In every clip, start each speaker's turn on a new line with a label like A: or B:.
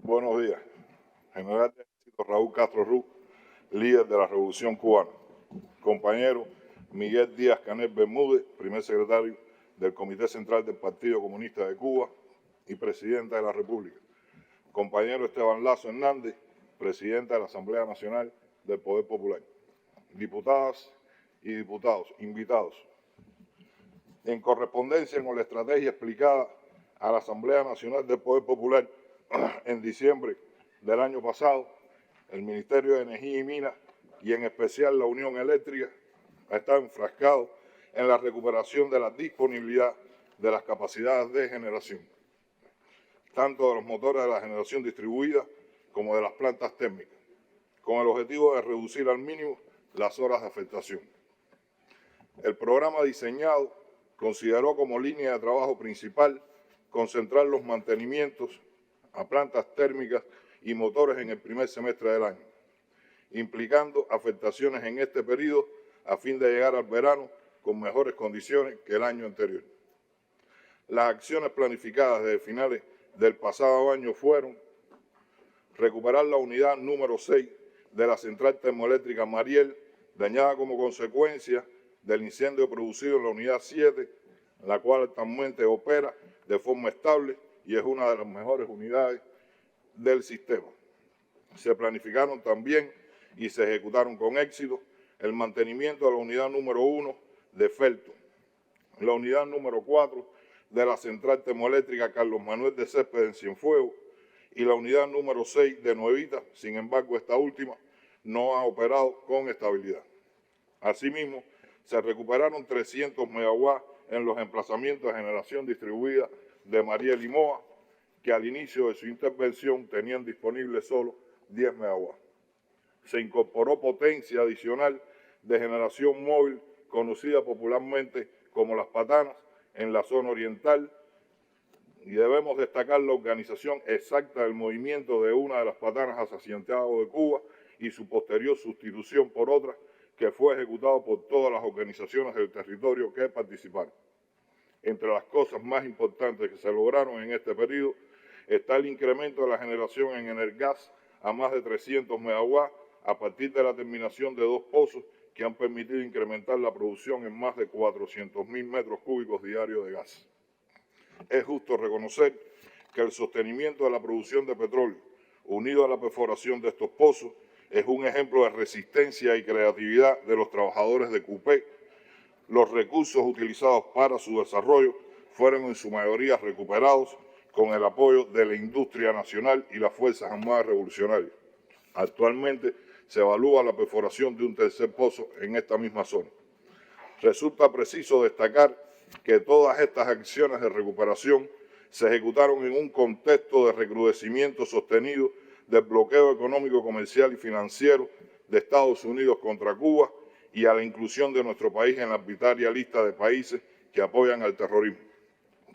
A: Buenos días. General de Ejército Raúl Castro Ruz, líder de la Revolución Cubana. Compañero Miguel Díaz-Canel Bermúdez, primer secretario del Comité Central del Partido Comunista de Cuba y presidenta de la República. Compañero Esteban Lazo Hernández, presidenta de la Asamblea Nacional del Poder Popular. Diputadas y diputados, invitados. En correspondencia con la estrategia explicada a la Asamblea Nacional del Poder Popular en diciembre del año pasado, el Ministerio de Energía y Minas, y en especial la Unión Eléctrica, ha estado enfrascado en la recuperación de la disponibilidad de las capacidades de generación, tanto de los motores de la generación distribuida como de las plantas térmicas, con el objetivo de reducir al mínimo las horas de afectación. El programa diseñado consideró como línea de trabajo principal concentrar los mantenimientos a plantas térmicas y motores en el primer semestre del año, implicando afectaciones en este periodo a fin de llegar al verano con mejores condiciones que el año anterior. Las acciones planificadas desde finales del pasado año fueron recuperar la unidad número 6 de la central termoeléctrica Mariel, dañada como consecuencia del incendio producido en la unidad 7, la cual actualmente opera de forma estable y es una de las mejores unidades del sistema. Se planificaron también y se ejecutaron con éxito el mantenimiento de la unidad número 1 de Felto, la unidad número 4 de la central termoeléctrica Carlos Manuel de Céspedes en Cienfuegos y la unidad número 6 de Nuevita. Sin embargo, esta última no ha operado con estabilidad. Asimismo, se recuperaron 300 megawatts en los emplazamientos de generación distribuida de Mariel y Moa, que al inicio de su intervención tenían disponibles solo 10 megawatts. Se incorporó potencia adicional de generación móvil, conocida popularmente como Las Patanas, en la zona oriental, y debemos destacar la organización exacta del movimiento de una de las patanas hacia Santiago de Cuba y su posterior sustitución por otra, que fue ejecutado por todas las organizaciones del territorio que participaron. Entre las cosas más importantes que se lograron en este periodo está el incremento de la generación en Energas a más de 300 megawatts a partir de la terminación de 2 pozos que han permitido incrementar la producción en más de 400.000 metros cúbicos diarios de gas. Es justo reconocer que el sostenimiento de la producción de petróleo, unido a la perforación de estos pozos, es un ejemplo de resistencia y creatividad de los trabajadores de CUPE. Los recursos utilizados para su desarrollo fueron en su mayoría recuperados con el apoyo de la industria nacional y las Fuerzas Armadas Revolucionarias. Actualmente se evalúa la perforación de un tercer pozo en esta misma zona. Resulta preciso destacar que todas estas acciones de recuperación se ejecutaron en un contexto de recrudecimiento sostenido del bloqueo económico, comercial y financiero de Estados Unidos contra Cuba y a la inclusión de nuestro país en la arbitraria lista de países que apoyan al terrorismo,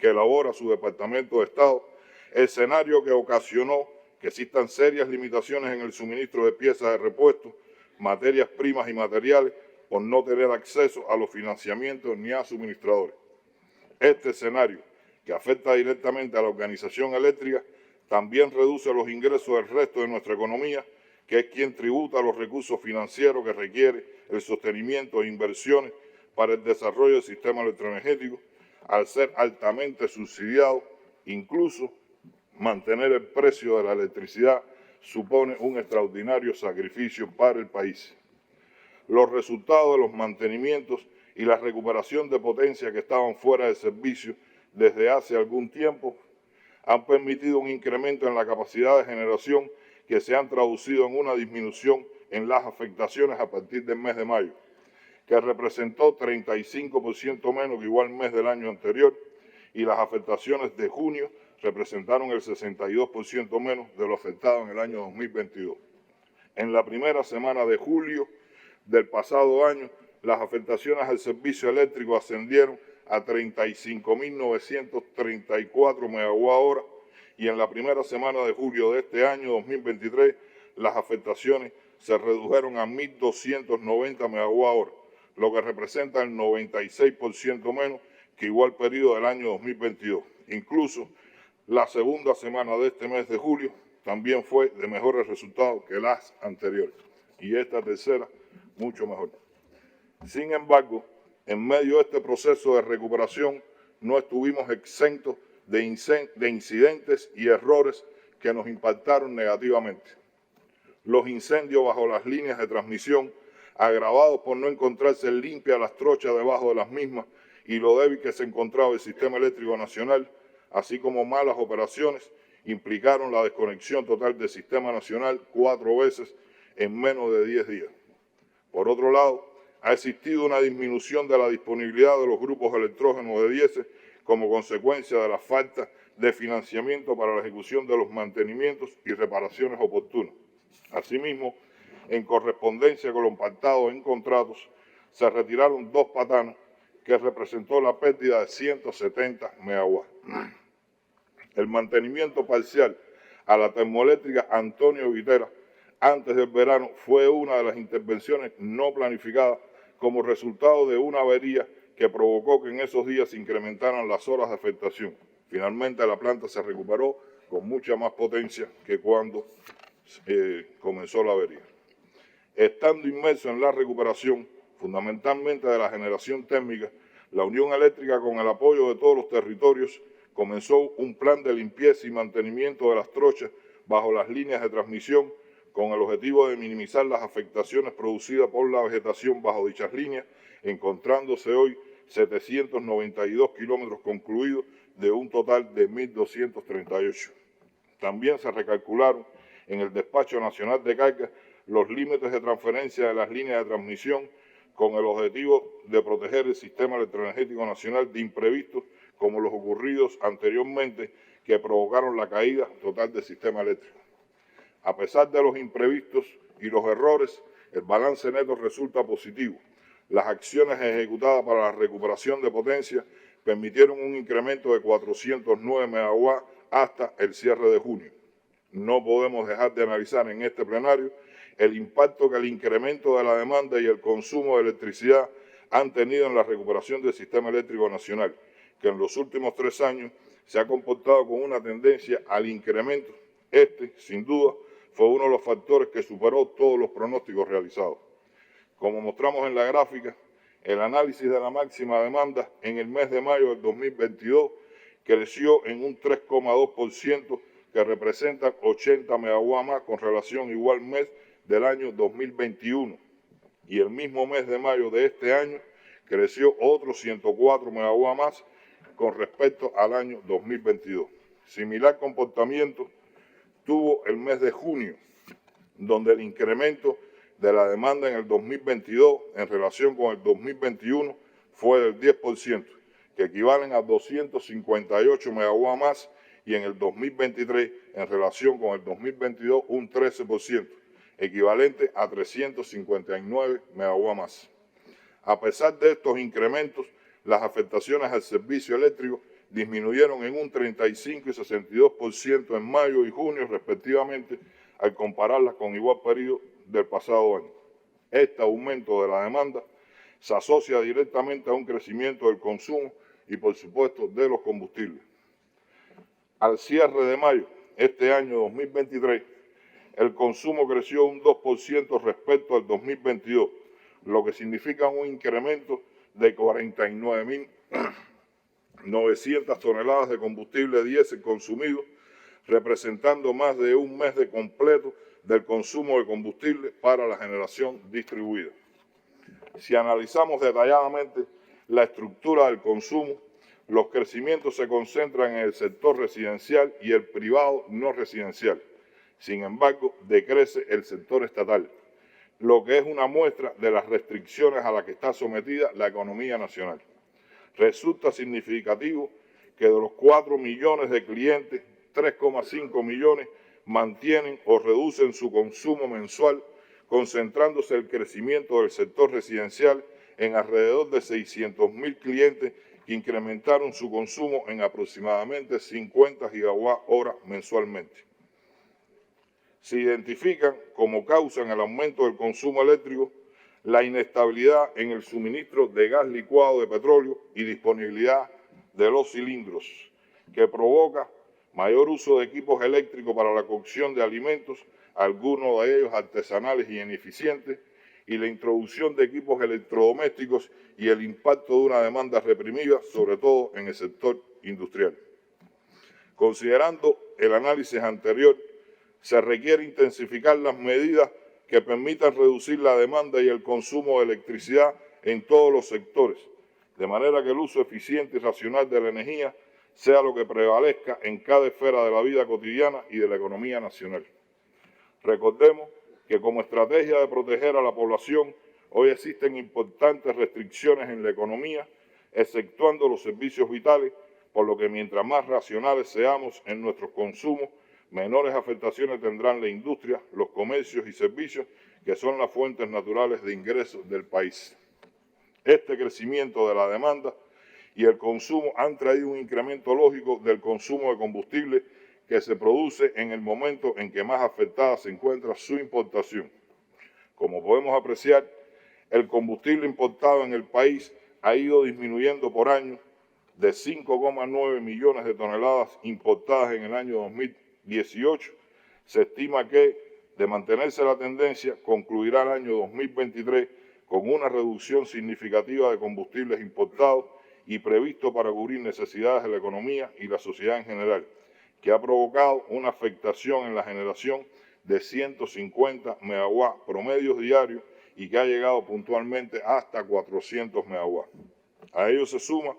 A: que elabora su Departamento de Estado, escenario que ocasionó que existan serias limitaciones en el suministro de piezas de repuesto, materias primas y materiales, por no tener acceso a los financiamientos ni a suministradores. Este escenario, que afecta directamente a la organización eléctrica, también reduce los ingresos del resto de nuestra economía, que es quien tributa los recursos financieros que requiere el sostenimiento e inversiones para el desarrollo del sistema electroenergético, al ser altamente subsidiado. Incluso mantener el precio de la electricidad supone un extraordinario sacrificio para el país. Los resultados de los mantenimientos y la recuperación de potencia que estaban fuera de servicio desde hace algún tiempo han permitido un incremento en la capacidad de generación que se han traducido en una disminución en las afectaciones a partir del mes de mayo, que representó 35% menos que igual mes del año anterior, y las afectaciones de junio representaron el 62% menos de lo afectado en el año 2022. En la primera semana de julio del pasado año, las afectaciones al servicio eléctrico ascendieron a 35.934 megawatt-hora y en la primera semana de julio de este año 2023 las afectaciones se redujeron a 1.290 megawatt-hora, lo que representa el 96% menos que igual periodo del año 2022. Incluso la segunda semana de este mes de julio también fue de mejores resultados que las anteriores, y esta tercera mucho mejor. Sin embargo, en medio de este proceso de recuperación no estuvimos exentos de incidentes y errores que nos impactaron negativamente. Los incendios bajo las líneas de transmisión, agravados por no encontrarse limpias las trochas debajo de las mismas y lo débil que se encontraba el sistema eléctrico nacional, así como malas operaciones, implicaron la desconexión total del sistema nacional 4 veces en menos de 10 días. Por otro lado, ha existido una disminución de la disponibilidad de los grupos electrógenos de diésel como consecuencia de la falta de financiamiento para la ejecución de los mantenimientos y reparaciones oportunas. Asimismo, en correspondencia con lo pactado en contratos, se retiraron 2 patanas que representó la pérdida de 170 megawatts. El mantenimiento parcial a la termoeléctrica Antonio Vitera antes del verano fue una de las intervenciones no planificadas como resultado de una avería que provocó que en esos días se incrementaran las horas de afectación. Finalmente la planta se recuperó con mucha más potencia que cuando comenzó la avería. Estando inmerso en la recuperación, fundamentalmente de la generación térmica, la Unión Eléctrica, con el apoyo de todos los territorios, comenzó un plan de limpieza y mantenimiento de las trochas bajo las líneas de transmisión con el objetivo de minimizar las afectaciones producidas por la vegetación bajo dichas líneas, encontrándose hoy 792 kilómetros concluidos de un total de 1.238. También se recalcularon en el Despacho Nacional de Cargas los límites de transferencia de las líneas de transmisión con el objetivo de proteger el sistema electroenergético nacional de imprevistos como los ocurridos anteriormente que provocaron la caída total del sistema eléctrico. A pesar de los imprevistos y los errores, el balance neto resulta positivo. Las acciones ejecutadas para la recuperación de potencia permitieron un incremento de 409 megawatts hasta el cierre de junio. No podemos dejar de analizar en este plenario el impacto que el incremento de la demanda y el consumo de electricidad han tenido en la recuperación del sistema eléctrico nacional, que en los últimos 3 años se ha comportado con una tendencia al incremento. Sin duda, fue uno de los factores que superó todos los pronósticos realizados. Como mostramos en la gráfica, el análisis de la máxima demanda en el mes de mayo del 2022 creció en un 3,2%, que representa 80 megawatts más con relación igual mes del año 2021. Y el mismo mes de mayo de este año creció otros 104 megawatts más con respecto al año 2022. Similar comportamiento tuvo el mes de junio, donde el incremento de la demanda en el 2022 en relación con el 2021 fue del 10%, que equivalen a 258 megawatts más, y en el 2023, en relación con el 2022, un 13%, equivalente a 359 megawatts más. A pesar de estos incrementos, las afectaciones al servicio eléctrico disminuyeron en un 35 y 62% en mayo y junio, respectivamente, al compararlas con igual periodo del pasado año. Este aumento de la demanda se asocia directamente a un crecimiento del consumo y, por supuesto, de los combustibles. Al cierre de mayo, este año 2023, el consumo creció un 2% respecto al 2022, lo que significa un incremento de 49.900 toneladas de combustible diésel consumido, representando más de un mes de completo del consumo de combustible para la generación distribuida. Si analizamos detalladamente la estructura del consumo, los crecimientos se concentran en el sector residencial y el privado no residencial. Sin embargo, decrece el sector estatal, lo que es una muestra de las restricciones a las que está sometida la economía nacional. Resulta significativo que de los 4 millones de clientes, 3,5 millones mantienen o reducen su consumo mensual, concentrándose el crecimiento del sector residencial en alrededor de 600.000 clientes que incrementaron su consumo en aproximadamente 50 gigawatt-hora mensualmente. Se identifican como causa en el aumento del consumo eléctrico la inestabilidad en el suministro de gas licuado de petróleo y disponibilidad de los cilindros, que provoca mayor uso de equipos eléctricos para la cocción de alimentos, algunos de ellos artesanales y ineficientes, y la introducción de equipos electrodomésticos y el impacto de una demanda reprimida, sobre todo en el sector industrial. Considerando el análisis anterior, se requiere intensificar las medidas que permitan reducir la demanda y el consumo de electricidad en todos los sectores, de manera que el uso eficiente y racional de la energía sea lo que prevalezca en cada esfera de la vida cotidiana y de la economía nacional. Recordemos que como estrategia de proteger a la población, hoy existen importantes restricciones en la economía, exceptuando los servicios vitales, por lo que mientras más racionales seamos en nuestros consumos, menores afectaciones tendrán la industria, los comercios y servicios, que son las fuentes naturales de ingresos del país. Este crecimiento de la demanda y el consumo han traído un incremento lógico del consumo de combustible que se produce en el momento en que más afectada se encuentra su importación. Como podemos apreciar, el combustible importado en el país ha ido disminuyendo por año de 5,9 millones de toneladas importadas en el año 2018. Se estima que, de mantenerse la tendencia, concluirá el año 2023 con una reducción significativa de combustibles importados y previsto para cubrir necesidades de la economía y la sociedad en general, que ha provocado una afectación en la generación de 150 megawatts promedios diarios y que ha llegado puntualmente hasta 400 megawatts. A ello se suma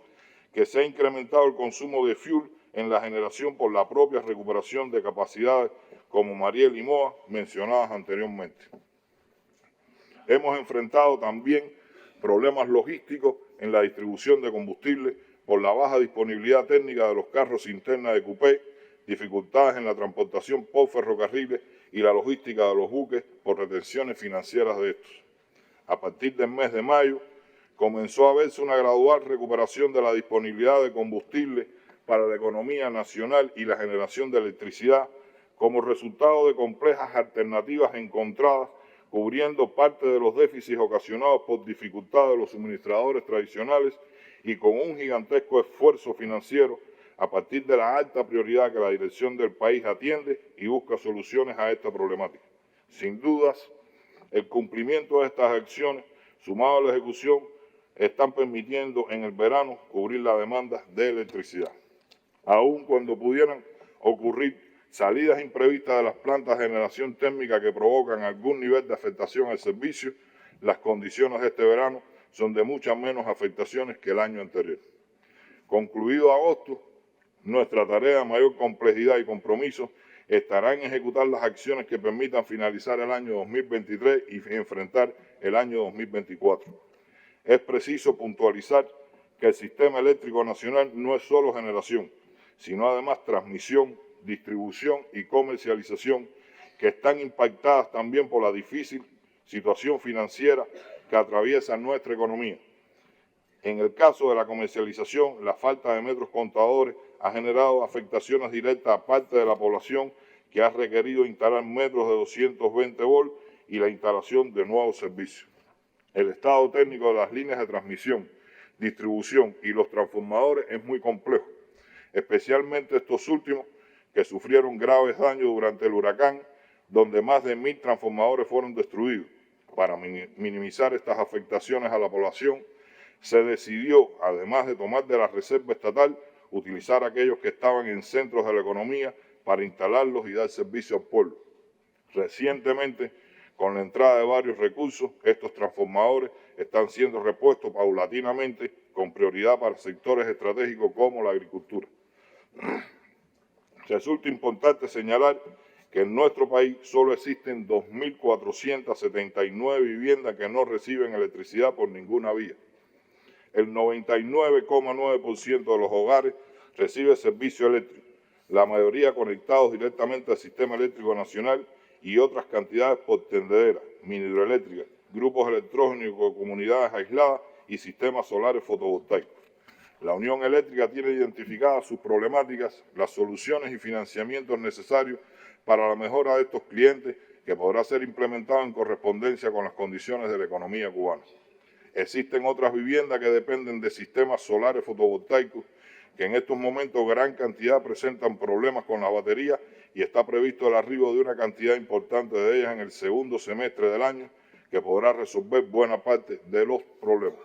A: que se ha incrementado el consumo de fuel en la generación por la propia recuperación de capacidades como Mariel y Moa mencionadas anteriormente. Hemos enfrentado también problemas logísticos en la distribución de combustible por la baja disponibilidad técnica de los carros cisterna de cupé, dificultades en la transportación por ferrocarriles y la logística de los buques por retenciones financieras de estos. A partir del mes de mayo, comenzó a verse una gradual recuperación de la disponibilidad de combustible para la economía nacional y la generación de electricidad como resultado de complejas alternativas encontradas, cubriendo parte de los déficits ocasionados por dificultades de los suministradores tradicionales y con un gigantesco esfuerzo financiero a partir de la alta prioridad que la dirección del país atiende y busca soluciones a esta problemática. Sin dudas, el cumplimiento de estas acciones, sumado a la ejecución, están permitiendo en el verano cubrir la demanda de electricidad. Aun cuando pudieran ocurrir salidas imprevistas de las plantas de generación térmica que provocan algún nivel de afectación al servicio, las condiciones de este verano son de muchas menos afectaciones que el año anterior. Concluido agosto, nuestra tarea de mayor complejidad y compromiso estará en ejecutar las acciones que permitan finalizar el año 2023 y enfrentar el año 2024. Es preciso puntualizar que el sistema eléctrico nacional no es solo generación, sino además transmisión, distribución y comercialización, que están impactadas también por la difícil situación financiera que atraviesa nuestra economía. En el caso de la comercialización, la falta de metros contadores ha generado afectaciones directas a parte de la población que ha requerido instalar metros de 220 volt y la instalación de nuevos servicios. El estado técnico de las líneas de transmisión, distribución y los transformadores es muy complejo, especialmente estos últimos que sufrieron graves daños durante el huracán, donde más de 1.000 transformadores fueron destruidos. Para minimizar estas afectaciones a la población, se decidió, además de tomar de la reserva estatal, utilizar aquellos que estaban en centros de la economía para instalarlos y dar servicio al pueblo. Recientemente, con la entrada de varios recursos, estos transformadores están siendo repuestos paulatinamente con prioridad para sectores estratégicos como la agricultura. Resulta importante señalar que en nuestro país solo existen 2.479 viviendas que no reciben electricidad por ninguna vía. El 99,9% de los hogares recibe servicio eléctrico, la mayoría conectados directamente al sistema eléctrico nacional y otras cantidades por tendederas, mini hidroeléctricas, grupos electrónicos, comunidades aisladas y sistemas solares fotovoltaicos. La Unión Eléctrica tiene identificadas sus problemáticas, las soluciones y financiamientos necesarios para la mejora de estos clientes, que podrá ser implementado en correspondencia con las condiciones de la economía cubana. Existen otras viviendas que dependen de sistemas solares fotovoltaicos que en estos momentos gran cantidad presentan problemas con las baterías y está previsto el arribo de una cantidad importante de ellas en el segundo semestre del año, que podrá resolver buena parte de los problemas.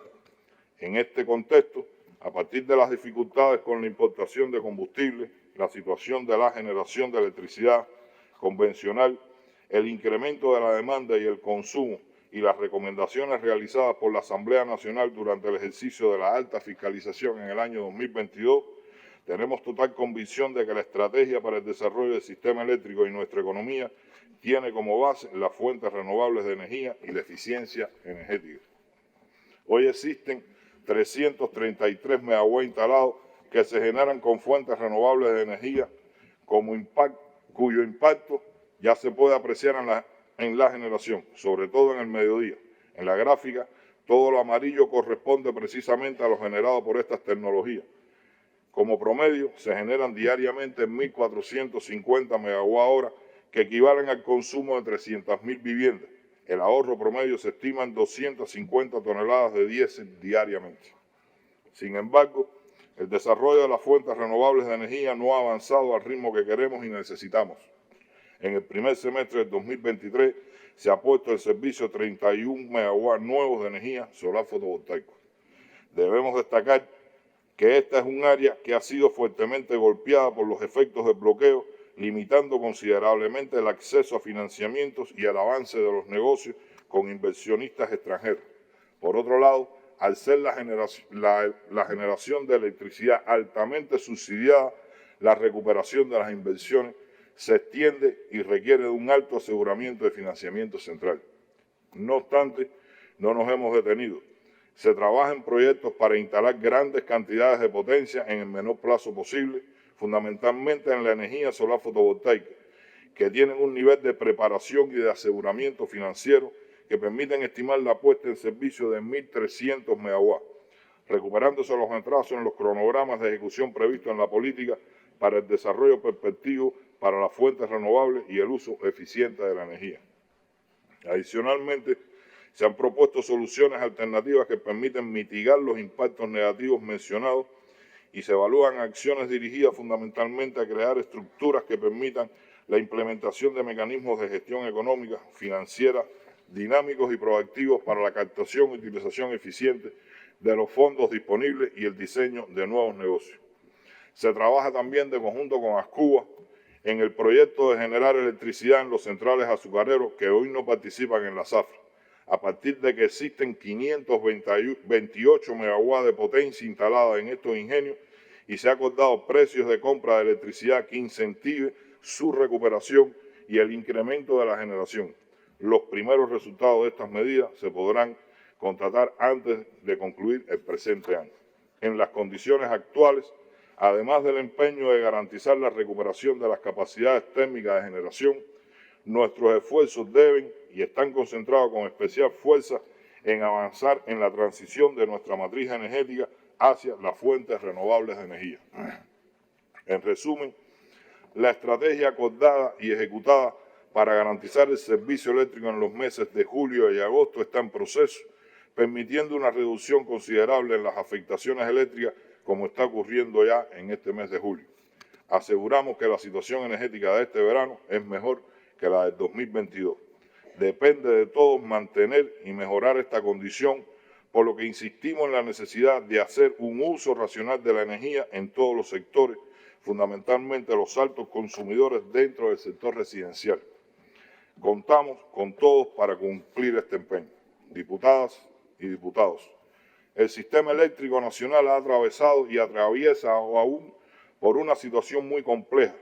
A: En este contexto, a partir de las dificultades con la importación de combustible, la situación de la generación de electricidad convencional, el incremento de la demanda y el consumo y las recomendaciones realizadas por la Asamblea Nacional durante el ejercicio de la alta fiscalización en el año 2022, tenemos total convicción de que la estrategia para el desarrollo del sistema eléctrico y nuestra economía tiene como base las fuentes renovables de energía y la eficiencia energética. Hoy existen 333 megawatts instalados que se generan con fuentes renovables de energía, cuyo impacto ya se puede apreciar en la generación, sobre todo en el mediodía. En la gráfica, todo lo amarillo corresponde precisamente a lo generado por estas tecnologías. Como promedio, se generan diariamente 1.450 megawatt-hora, que equivalen al consumo de 300.000 viviendas. El ahorro promedio se estima en 250 toneladas de diésel diariamente. Sin embargo, el desarrollo de las fuentes renovables de energía no ha avanzado al ritmo que queremos y necesitamos. En el primer semestre del 2023 se ha puesto en servicio 31 megawatts nuevos de energía solar fotovoltaica. Debemos destacar que esta es un área que ha sido fuertemente golpeada por los efectos del bloqueo, limitando considerablemente el acceso a financiamientos y el avance de los negocios con inversionistas extranjeros. Por otro lado, al ser la generación de electricidad altamente subsidiada, la recuperación de las inversiones se extiende y requiere de un alto aseguramiento de financiamiento central. No obstante, no nos hemos detenido. Se trabaja en proyectos para instalar grandes cantidades de potencia en el menor plazo posible, fundamentalmente en la energía solar fotovoltaica, que tienen un nivel de preparación y de aseguramiento financiero que permiten estimar la puesta en servicio de 1.300 megawatts, recuperándose los atrasos en los cronogramas de ejecución previstos en la política para el desarrollo perspectivo para las fuentes renovables y el uso eficiente de la energía. Adicionalmente, se han propuesto soluciones alternativas que permiten mitigar los impactos negativos mencionados y se evalúan acciones dirigidas fundamentalmente a crear estructuras que permitan la implementación de mecanismos de gestión económica, financiera, dinámicos y proactivos para la captación y utilización eficiente de los fondos disponibles y el diseño de nuevos negocios. Se trabaja también de conjunto con Ascuba en el proyecto de generar electricidad en los centrales azucareros que hoy no participan en la zafra, a partir de que existen 528 megawatts de potencia instalada en estos ingenios y se ha acordado precios de compra de electricidad que incentive su recuperación y el incremento de la generación. Los primeros resultados de estas medidas se podrán contratar antes de concluir el presente año. En las condiciones actuales, además del empeño de garantizar la recuperación de las capacidades térmicas de generación, nuestros esfuerzos deben y están concentrados con especial fuerza en avanzar en la transición de nuestra matriz energética hacia las fuentes renovables de energía. En resumen, la estrategia acordada y ejecutada para garantizar el servicio eléctrico en los meses de julio y agosto está en proceso, permitiendo una reducción considerable en las afectaciones eléctricas, como está ocurriendo ya en este mes de julio. Aseguramos que la situación energética de este verano es mejor que la del 2022. Depende de todos mantener y mejorar esta condición, por lo que insistimos en la necesidad de hacer un uso racional de la energía en todos los sectores, fundamentalmente los altos consumidores dentro del sector residencial. Contamos con todos para cumplir este empeño. Diputadas y diputados, el sistema eléctrico nacional ha atravesado y atraviesa aún por una situación muy compleja,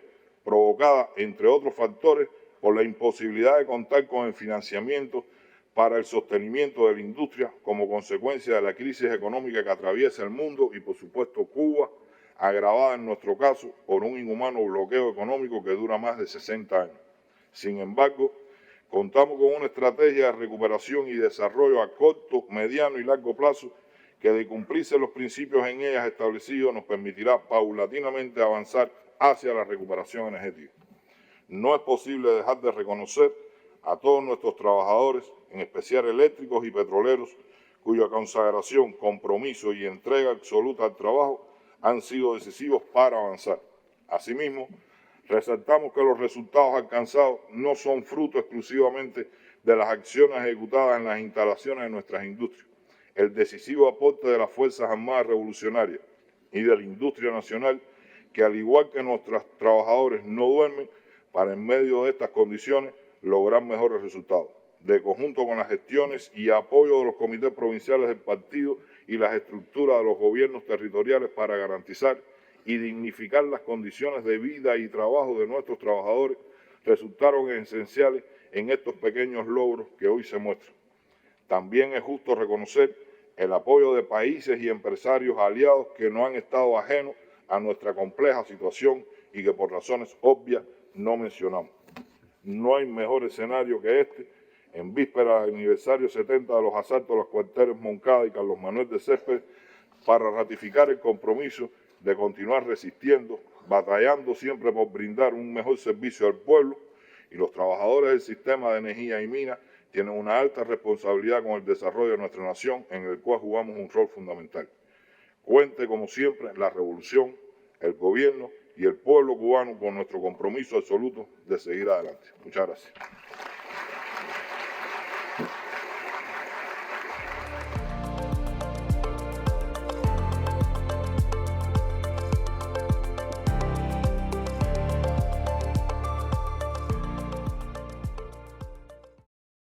A: provocada, entre otros factores, por la imposibilidad de contar con el financiamiento para el sostenimiento de la industria como consecuencia de la crisis económica que atraviesa el mundo y, por supuesto, Cuba, agravada en nuestro caso por un inhumano bloqueo económico que dura más de 60 años. Sin embargo, contamos con una estrategia de recuperación y desarrollo a corto, mediano y largo plazo que, de cumplirse los principios en ellas establecidos, nos permitirá paulatinamente avanzar hacia la recuperación energética. No es posible dejar de reconocer a todos nuestros trabajadores, en especial eléctricos y petroleros, cuya consagración, compromiso y entrega absoluta al trabajo han sido decisivos para avanzar. Asimismo, resaltamos que los resultados alcanzados no son fruto exclusivamente de las acciones ejecutadas en las instalaciones de nuestras industrias. El decisivo aporte de las Fuerzas Armadas Revolucionarias y de la industria nacional, que al igual que nuestros trabajadores no duermen para en medio de estas condiciones lograr mejores resultados. De conjunto con las gestiones y apoyo de los comités provinciales del partido y las estructuras de los gobiernos territoriales para garantizar y dignificar las condiciones de vida y trabajo de nuestros trabajadores, resultaron esenciales en estos pequeños logros que hoy se muestran. También es justo reconocer el apoyo de países y empresarios aliados que no han estado ajenos a nuestra compleja situación y que por razones obvias no mencionamos. No hay mejor escenario que este, en víspera del aniversario 70 de los asaltos a los cuarteles Moncada y Carlos Manuel de Céspedes, para ratificar el compromiso de continuar resistiendo, batallando siempre por brindar un mejor servicio al pueblo, y los trabajadores del sistema de energía y minas tienen una alta responsabilidad con el desarrollo de nuestra nación, en el cual jugamos un rol fundamental. Cuente, como siempre, la revolución, el gobierno y el pueblo cubano con nuestro compromiso absoluto de seguir adelante. Muchas gracias.